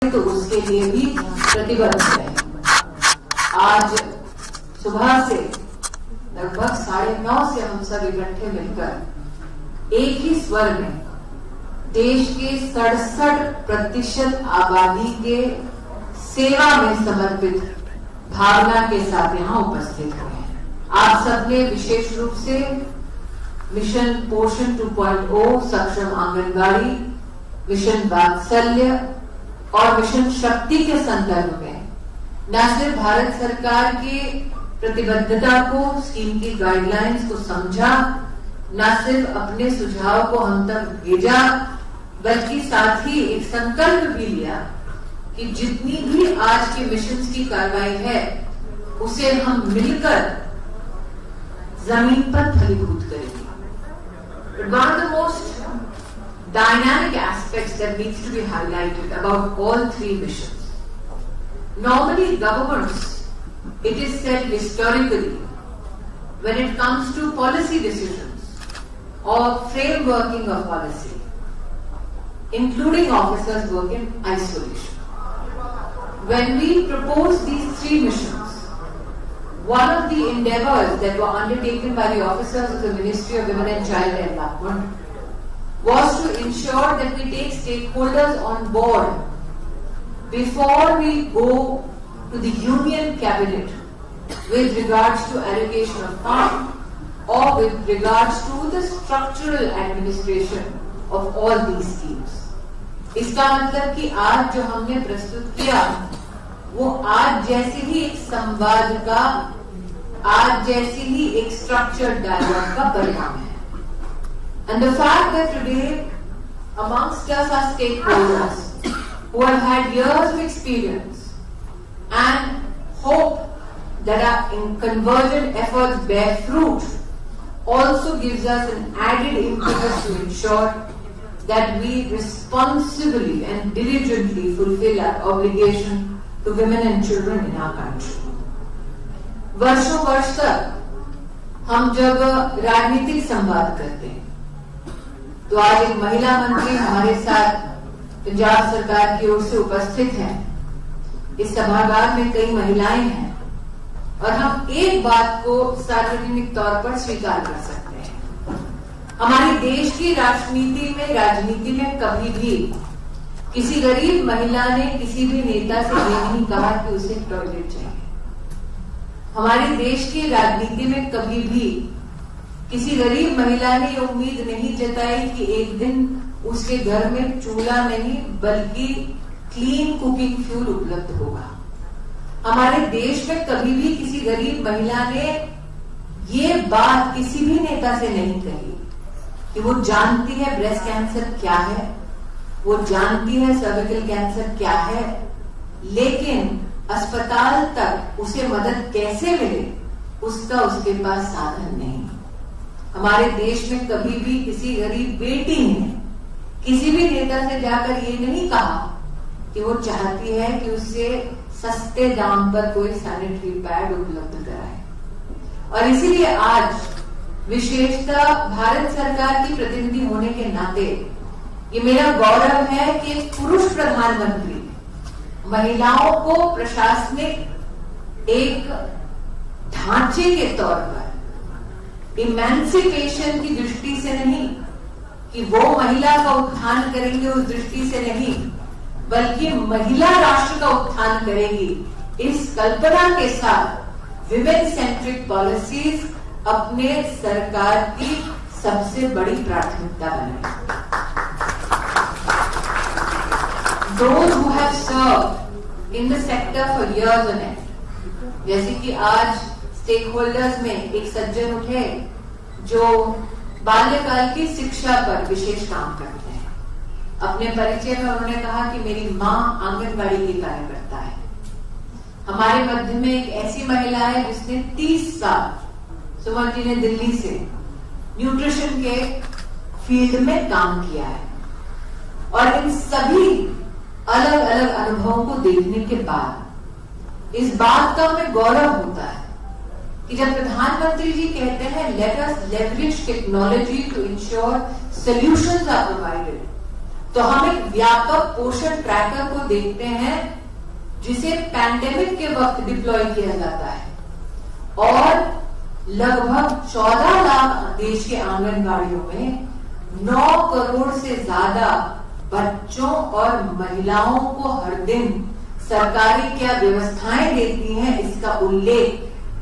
तो उसके लिए भी प्रतिबद्ध है। आज सुबह से लगभग 9:30 से हम सब इकट्ठे मिलकर एक ही स्वर में देश के 67% आबादी के सेवा में समर्पित भावना के साथ यहाँ उपस्थित हुए हैं। आप सबने विशेष रूप से मिशन पोषण 2.0, सक्षम आंगनबाड़ी, मिशन वात्सल्य और मिशन शक्ति के संदर्भ में न सिर्फ भारत सरकार की प्रतिबद्धता को, स्कीम की गाइडलाइंस को समझा, न सिर्फ अपने सुझाव को हम तक भेजा, बल्कि साथ ही एक संकल्प भी लिया कि जितनी भी आज के मिशन की कार्रवाई है उसे हम मिलकर जमीन पर फलीभूत करेंगे। But one of the most dynamic aspects that needs to be highlighted about all three missions. Normally governments, it is said historically, when it comes to policy decisions or frameworking of policy, including officers work in isolation. When we proposed these three missions, one of the endeavors that were undertaken by the officers of the Ministry of Women and Child Development was to ensure that we take stakeholders on board before we go to the Union Cabinet with regards to allocation of funds or with regards to the structural administration of all these schemes. इसका मतलब कि आज जो हमने प्रस्तुत किया वो आज जैसे ही एक संवाद का, आज जैसे ही एक स्ट्रक्चर्ड डायलॉग का परिणाम है। And the fact that today amongst us are stakeholders who have had years of experience and hope that our convergent efforts bear fruit also gives us an added impetus to ensure that we responsibly and diligently fulfill our obligation to women and children in our country. वर्षों वर्ष तक हम जब राजनीतिक संवाद करते हैं तो आज एक महिला मंत्री हमारे साथ पंजाब सरकार की ओर से उपस्थित है। इस सभागार में कई महिलाएं हैं और हम एक बात को सार्वजनिक तौर पर स्वीकार कर सकते हैं, हमारे देश की राजनीति में कभी भी किसी गरीब महिला ने किसी भी नेता से ये नहीं कहा कि उसे टॉयलेट चाहिए। हमारे देश की राजनीति में कभी भी किसी गरीब महिला ने ये उम्मीद नहीं जताई कि एक दिन उसके घर में चूल्हा नहीं बल्कि क्लीन कुकिंग फ्यूल उपलब्ध होगा। हमारे देश में कभी भी किसी गरीब महिला ने ये बात किसी भी नेता से नहीं कही कि वो जानती है ब्रेस्ट कैंसर क्या है, वो जानती है सर्विकल कैंसर क्या है, लेकिन अस्पताल तक उसे मदद कैसे मिले उसका उसके पास साधन नहीं। हमारे देश में कभी भी किसी गरीब बेटी ने किसी भी नेता से जाकर ये नहीं कहा कि वो चाहती है कि उससे सस्ते दाम पर कोई सैनिटरी पैड उपलब्ध कराए। और इसीलिए आज विशेषता भारत सरकार की प्रतिनिधि होने के नाते ये मेरा गौरव है कि एक पुरुष प्रधानमंत्री महिलाओं को प्रशासनिक एक ढांचे के तौर पर इमेंसिपेशन की दृष्टि से नहीं कि वो महिला का उत्थान करेंगे उस दृष्टि से नहीं, बल्कि महिला राष्ट्र का उत्थान करेगी इस कल्पना के साथ विमेन सेंट्रिक पॉलिसीज अपने सरकार की सबसे बड़ी प्राथमिकता बने। Those who have served in the sector for years on end, जैसे कि आज स्टेक होल्डर्स में एक सज्जन उठे जो बाल्यकाल की शिक्षा पर विशेष काम करते हैं। अपने परिचय में उन्होंने कहा कि मेरी माँ आंगनबाड़ी की कार्यकर्ता है। हमारे मध्य में एक ऐसी महिला है जिसने 30 साल, सुमन जी ने दिल्ली से न्यूट्रिशन के फील्ड में काम किया है। और इन सभी अलग अलग अनुभवों को देखने के बाद इस बात का हमें गौरव होता है कि जब प्रधानमंत्री जी कहते हैं let us leverage technology to ensure solutions are provided, तो हम एक व्यापक पोषण ट्रैकर को देखते हैं जिसे पैंडेमिक के वक्त डिप्लॉय किया जाता है और लगभग 14 लाख देश के आंगनबाड़ियों में 9 करोड़ से ज्यादा बच्चों और महिलाओं को हर दिन सरकारें क्या व्यवस्थाएं देती हैं इसका उल्लेख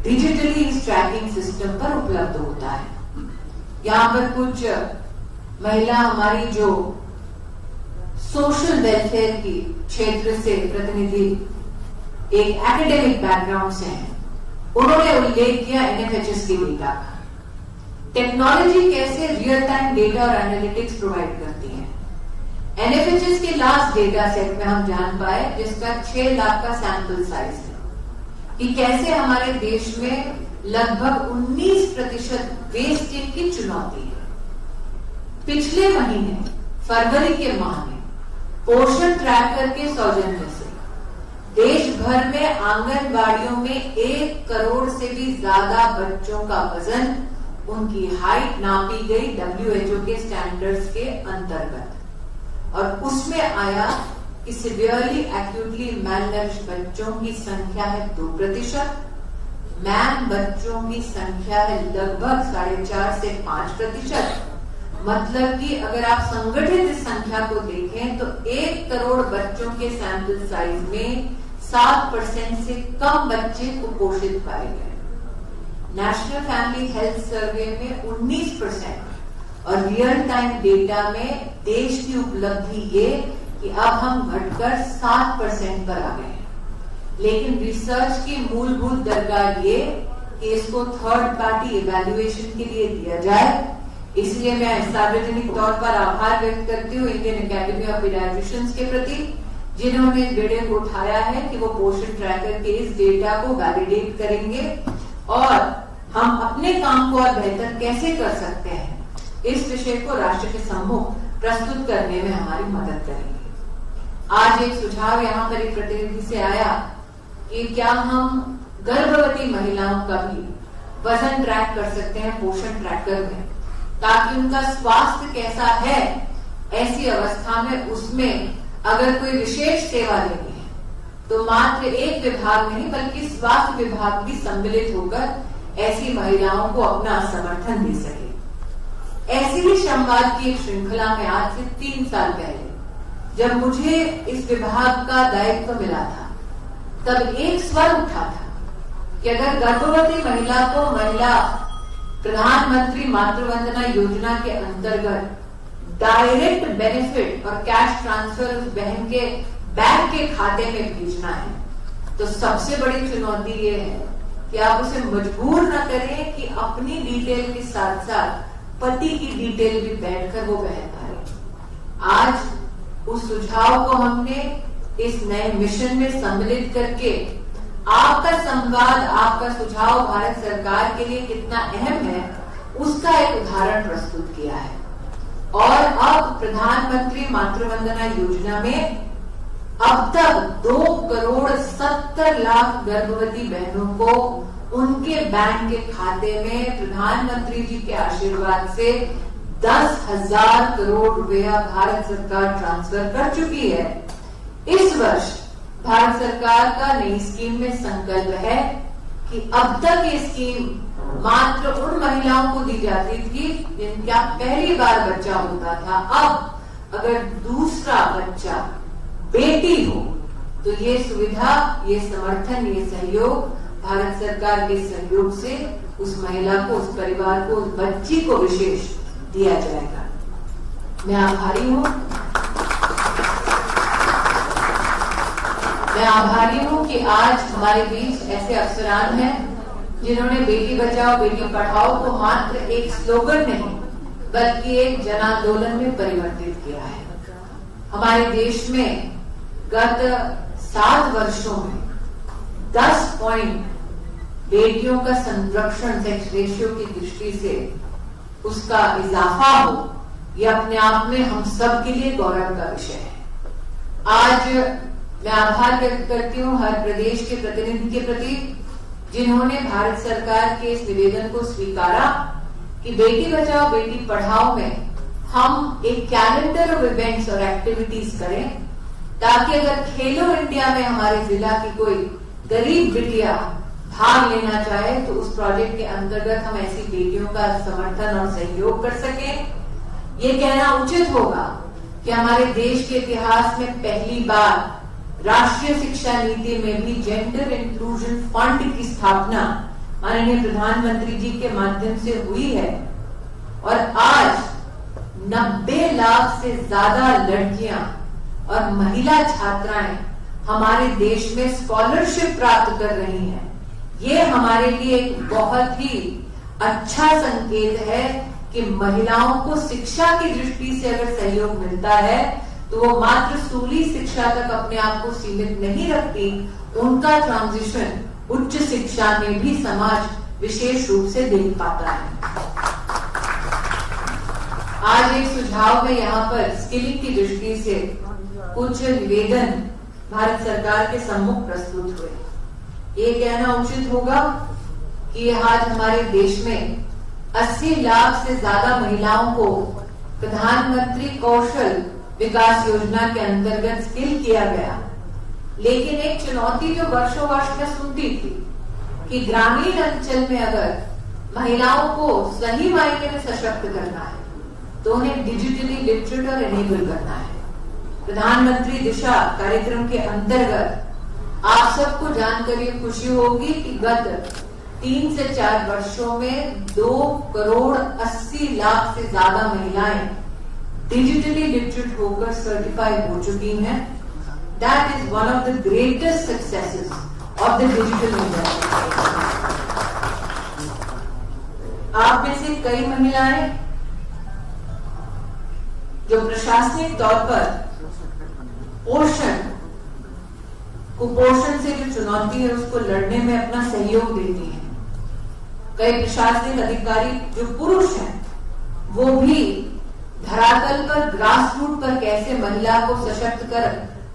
डिजिटली इस ट्रैकिंग सिस्टम पर उपलब्ध होता है। यहाँ पर कुछ महिला हमारी जो सोशल वेलफेयर की क्षेत्र से प्रतिनिधि एक एकेडमिक बैकग्राउंड से हैं, उन्होंने उल्लेख किया एनएफएचएस के डेटा का। टेक्नोलॉजी कैसे रियल टाइम डेटा और एनालिटिक्स प्रोवाइड करती है। एनएफएचएस के लास्ट डेटा सेट में हम जान पाए जिसका 6 लाख का सैंपल साइज है कि कैसे हमारे देश में लगभग 19% वेस्टेज की चुनौती है। पिछले महीने फरवरी के माह में पोषण ट्रैकर के सौजन्य से देश भर में आंगनबाड़ियों में 1 करोड़ से भी ज्यादा बच्चों का वजन, उनकी हाइट नापी गई WHO के स्टैंडर्ड्स के अंतर्गत और उसमें आया कि सिवियरली एक्यूटली मैलनरिश्ड बच्चों की संख्या है 2%, मैम बच्चों की संख्या है लगभग 4.5 से 5%। मतलब कि अगर आप संगठित इस संख्या को देखें तो 1 करोड़ बच्चों के सैंपल साइज में 7% से कम बच्चे कुपोषित पाए गए। नेशनल फैमिली हेल्थ सर्वे में 19% और रियल टाइम डेटा में देश की उपलब्धि ये कि अब हम घटकर 7% पर आ गए हैं। लेकिन रिसर्च की मूलभूत दरकार ये कि इसको थर्ड पार्टी इवैल्यूएशन के लिए दिया जाए। इसलिए मैं सार्वजनिक तौर पर आभार व्यक्त करती हूँ इंडियन एकेडमी ऑफ पीडियाट्रिशियंस के प्रति, जिन्होंने इस बेड़े को उठाया है कि वो पोषण ट्रैकर के इस डेटा को वैलिडेट करेंगे और हम अपने काम को और बेहतर कैसे कर सकते हैं इस विषय को राष्ट्र के सम्मुख प्रस्तुत करने में हमारी मदद करेंगे। आज एक सुझाव यहाँ पर एक प्रतिनिधि से आया कि क्या हम गर्भवती महिलाओं का भी वजन ट्रैक कर सकते हैं पोषण ट्रैकर में, ताकि उनका स्वास्थ्य कैसा है ऐसी अवस्था में उसमें अगर कोई विशेष सेवा लेनी है तो मात्र एक विभाग नहीं बल्कि स्वास्थ्य विभाग भी सम्मिलित होकर ऐसी महिलाओं को अपना समर्थन दे सके। ऐसी ही संवाद की एक श्रृंखला में आज से 3 साल पहले जब मुझे इस विभाग का दायित्व मिला था तब एक स्वर उठा था कि अगर गर्भवती महिला को महिला प्रधानमंत्री मातृवंदना योजना के अंतर्गत डायरेक्ट बेनिफिट और कैश ट्रांसफर उस बहन के बैंक के खाते में भेजना है तो सबसे बड़ी चुनौती ये है कि आप उसे मजबूर न करें कि अपनी डिटेल के साथ साथ पति की डिटेल भी बैठकर वो बहन भरे। आज उस सुझाव को हमने इस नए मिशन में सम्मिलित करके आपका संवाद, आपका सुझाव भारत सरकार के लिए कितना अहम है उसका एक उदाहरण प्रस्तुत किया है। और अब प्रधानमंत्री मातृवंदना योजना में अब तक 2,70,00,000 गर्भवती बहनों को उनके बैंक के खाते में प्रधानमंत्री जी के आशीर्वाद से 10,000 करोड़ रुपया भारत सरकार ट्रांसफर कर चुकी है। इस वर्ष भारत सरकार का नई स्कीम में संकल्प है कि अब तक ये स्कीम मात्र उन महिलाओं को दी जाती थी जिनका पहली बार बच्चा होता था। अब अगर दूसरा बच्चा बेटी हो तो ये सुविधा, ये समर्थन, ये सहयोग भारत सरकार के सहयोग से उस महिला को, उस परिवार को, उस बच्ची को विशेष दिया जाएगा। मैं आभारी हूँ। मैं आभारी हूँ कि आज हमारे बीच ऐसे अफसरान हैं जिन्होंने बेटी बचाओ बेटी पढ़ाओ को मात्र एक स्लोगन नहीं बल्कि एक जन आंदोलन में परिवर्तित किया है। हमारे देश में गत 7 वर्षों में 10 पॉइंट बेटियों का संरक्षण सेक्स रेशियो की दृष्टि से उसका इजाफा हो, यह अपने आप में हम सब के लिए गौरव का विषय है। आज मैं आभार व्यक्त करती हूँ हर प्रदेश के प्रतिनिधि के प्रति जिन्होंने भारत सरकार के इस निवेदन को स्वीकारा कि बेटी बचाओ बेटी पढ़ाओ में हम एक कैलेंडर ऑफ इवेंट्स और एक्टिविटीज करें, ताकि अगर खेलो इंडिया में हमारे जिला की कोई गरीब बिटिया भाग लेना चाहे तो उस प्रोजेक्ट के अंतर्गत हम ऐसी बेटियों का समर्थन और सहयोग कर सकें। ये कहना उचित होगा कि हमारे देश के इतिहास में पहली बार राष्ट्रीय शिक्षा नीति में भी जेंडर इंक्लूजन फंड की स्थापना माननीय प्रधानमंत्री जी के माध्यम से हुई है और आज 90 लाख से ज्यादा लड़कियां और महिला छात्राएं हमारे देश में स्कॉलरशिप प्राप्त कर रही हैं। ये हमारे लिए एक बहुत ही अच्छा संकेत है कि महिलाओं को शिक्षा की दृष्टि से अगर सहयोग मिलता है तो वो मात्र स्कूली शिक्षा तक अपने आप को सीमित नहीं रखती, उनका ट्रांजिशन उच्च शिक्षा में भी समाज विशेष रूप से देख पाता है। आज एक सुझाव में यहाँ पर स्किलिंग की दृष्टि से कुछ निवेदन भारत सरकार के सम्मुख प्रस्तुत हुए। ये कहना उचित होगा कि आज हमारे देश में 80 लाख से ज्यादा महिलाओं को प्रधानमंत्री कौशल विकास योजना के अंतर्गत स्किल किया गया, लेकिन एक चुनौती जो वर्षों वर्ष में सुनती थी कि ग्रामीण अंचल में अगर महिलाओं को सही मायने में सशक्त करना है तो उन्हें डिजिटली लिटरेट और एनेबल करना है। प्रधानमंत्री दिशा कार्यक्रम के अंतर्गत आप सबको जानकर ये खुशी होगी कि गत 3 से 4 वर्षों में 2,80,00,000 से ज्यादा महिलाएं डिजिटली लिटरेट होकर सर्टिफाइड हो चुकी हैं। That is one of the greatest successes of the digital India. आप में से कई महिलाएं जो प्रशासनिक तौर पर पोषण कुपोषण से जो चुनौती है उसको लड़ने में अपना सहयोग देती हैं। कई प्रशासनिक अधिकारी जो पुरुष हैं वो भी धरातल पर ग्रास रूट पर कैसे महिला को सशक्त कर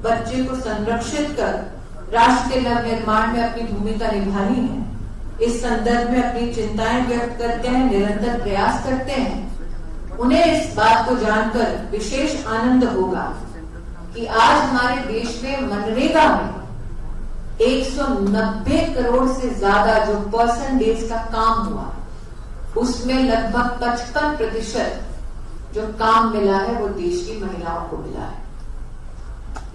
बच्चे को संरक्षित कर राष्ट्र के नव निर्माण में अपनी भूमिका निभानी है, इस संदर्भ में अपनी चिंताएं व्यक्त करते हैं, निरंतर प्रयास करते हैं। उन्हें इस बात को जानकर विशेष आनंद होगा कि आज हमारे देश में मनरेगा में 190 करोड़ से ज्यादा जो पर्सन डेज का काम हुआ, उसमें लगभग 55% जो काम मिला है वो देश की महिलाओं को मिला है।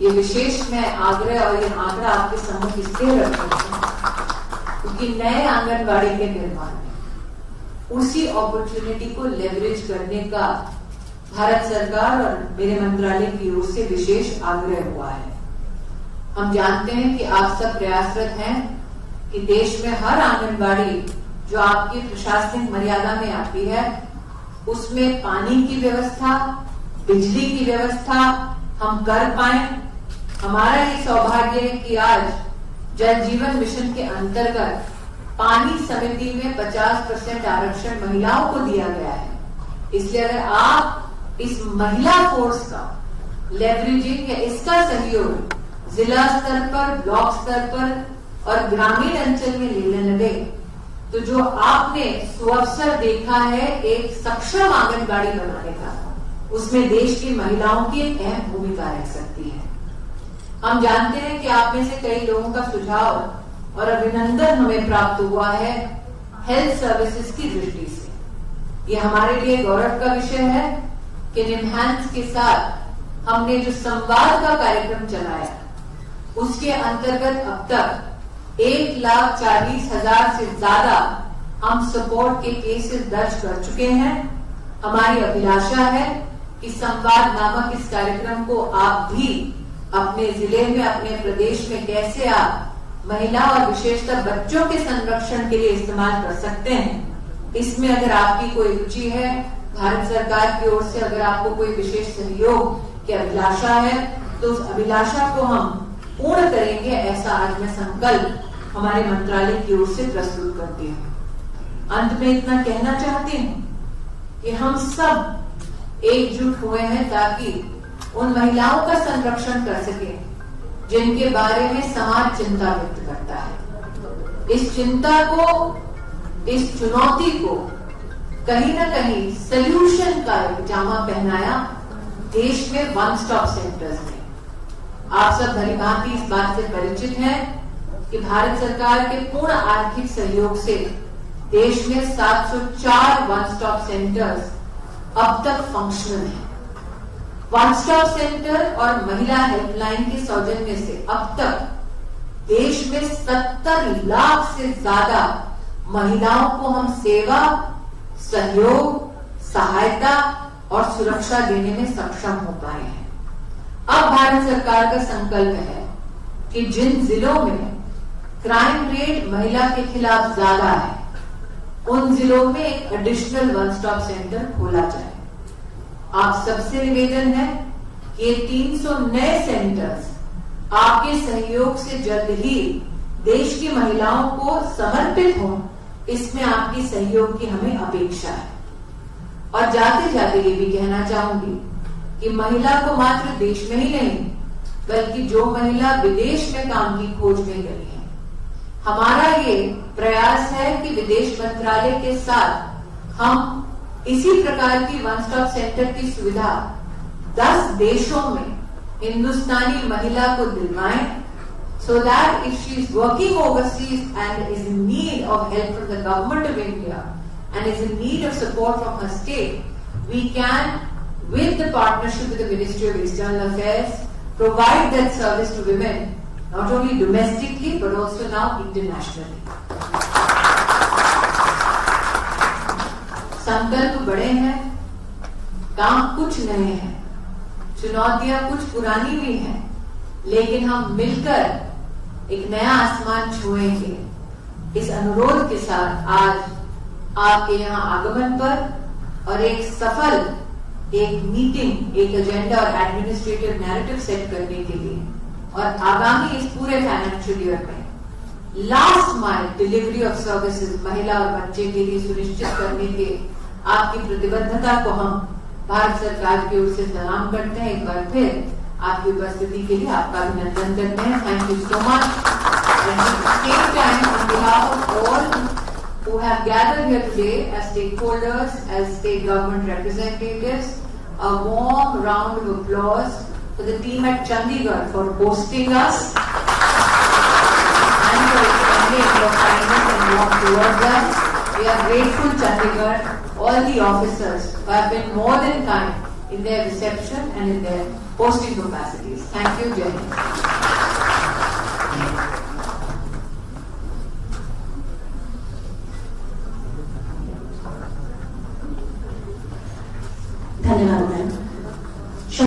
ये विशेष मैं आग्रह और ये आंकड़ा आपके सम्मुख इसलिए रखती हूं क्योंकि नए आंगनबाड़ी के निर्माण में उसी अपॉर्चुनिटी को लेवरेज करने का भारत सरकार और मेरे मंत्रालय की ओर से विशेष आग्रह हुआ है। हम जानते हैं कि आप सब प्रयासरत हैं कि देश में हर आंगनबाड़ी जो आपकी प्रशासनिक मर्यादा में आती है उसमें पानी की व्यवस्था, बिजली की व्यवस्था हम कर पाए। हमारा ये सौभाग्य है कि आज जल जीवन मिशन के अंतर्गत पानी समिति में 50% आरक्षण महिलाओं को दिया गया है। इसलिए अगर आप इस महिला फोर्स का लेवरेजिंग या इसका सहयोग जिला स्तर पर, ब्लॉक स्तर पर और ग्रामीण अंचल में लेने लगे तो जो आपने सुअवसर देखा है एक सक्षम आंगनबाड़ी बनाने का, उसमें देश की महिलाओं की एक अहम भूमिका रह सकती है। हम जानते हैं कि आप में से कई लोगों का सुझाव और अभिनंदन हमें प्राप्त हुआ है हेल्थ सर्विसेज की दृष्टि से। ये हमारे लिए गौरव का विषय है कि निमहांस के साथ हमने जो संवाद का कार्यक्रम चलाया उसके अंतर्गत अब तक 1,40,000 से ज्यादा हम सपोर्ट के केसेस दर्ज कर चुके हैं। हमारी अभिलाषा है कि संवाद नामक इस कार्यक्रम को आप भी अपने जिले में, अपने प्रदेश में कैसे आप महिला और विशेषकर बच्चों के संरक्षण के लिए इस्तेमाल कर सकते हैं। इसमें अगर आपकी कोई रुचि है, भारत सरकार की ओर से अगर आपको कोई विशेष सहयोग की अभिलाषा है तो उस अभिलाषा को हम पूर्ण करेंगे, ऐसा आज मैं संकल्प हमारे मंत्रालय की ओर से प्रस्तुत करती हूँ। अंत में इतना कहना चाहती हूँ कि हम सब एकजुट हुए हैं ताकि उन महिलाओं का संरक्षण कर सके जिनके बारे में समाज चिंता व्यक्त करता है। इस चिंता को, इस चुनौती को कहीं ना कहीं सल्यूशन का एक जामा पहनाया देश में वन स्टॉप सेंटर्स ने। आप सब भली भांति इस बात से परिचित हैं कि भारत सरकार के पूर्ण आर्थिक सहयोग से देश में 704 वन स्टॉप सेंटर्स अब तक फंक्शनल हैं। वन स्टॉप सेंटर और महिला हेल्पलाइन के सौजन्य से अब तक देश में 70 लाख से ज्यादा महिलाओं को हम सेवा, सहयोग, सहायता और सुरक्षा देने में सक्षम हो पाए हैं। अब भारत सरकार का संकल्प है कि जिन जिलों में क्राइम रेट महिला के खिलाफ ज्यादा है, उन जिलों में एक एडिशनल वन स्टॉप सेंटर खोला जाए। आप सबसे निवेदन है कि ये 300 नए सेंटर्स आपके सहयोग से जल्द ही देश की महिलाओं को समर्पित हों, इसमें आपकी सहयोग की हमें अपेक्षा है। और जाते जाते ये भी कहना चाहूंगी कि महिला को मात्र देश में ही नहीं, बल्कि जो महिला विदेश में काम की खोज में गई है, हमारा ये प्रयास है कि विदेश मंत्रालय के साथ हम इसी प्रकार की वन स्टॉप सेंटर की सुविधा 10 देशों में हिंदुस्तानी महिला को दिलवाएं, so that if she is working overseas and is in need of help from the government of India and is in need of support from her state, we can, with the partnership with the Ministry of External Affairs, provide that service to women, not only domestically but also now internationally. संकल्प बड़े हैं, काम कुछ नए हैं, चुनौतियां कुछ पुरानी भी हैं, लेकिन हम मिलकर एक नया आसमान छुएंगे। इस अनुरोध के साथ आज आपके यहाँ आगमन पर और एक सफल मीटिंग, एक एजेंडा और एडमिनिस्ट्रेटिव नैरेटिव सेट करने के लिए और आगामी इस पूरे फाइनेंशियल ईयर में last mile delivery of services महिला और बच्चे के लिए सुनिश्चित करने के आपकी प्रतिबद्धता को हम भारत सरकार की ओर से सलाम करते हैं। एक बार फिर आपकी उपस्थिति के लिए आपका अभिनंदन करते हैं। Thank you so much. Same time, on behalf of all who have gathered here today as stakeholders, as state government representatives, a warm round of applause for the team at Chandigarh for hosting us and for extending your kindness and warmth towards us. We are grateful, Chandigarh, all the officers who have been more than kind in their reception and in their hosting capacities. Thank you, Jai Hind.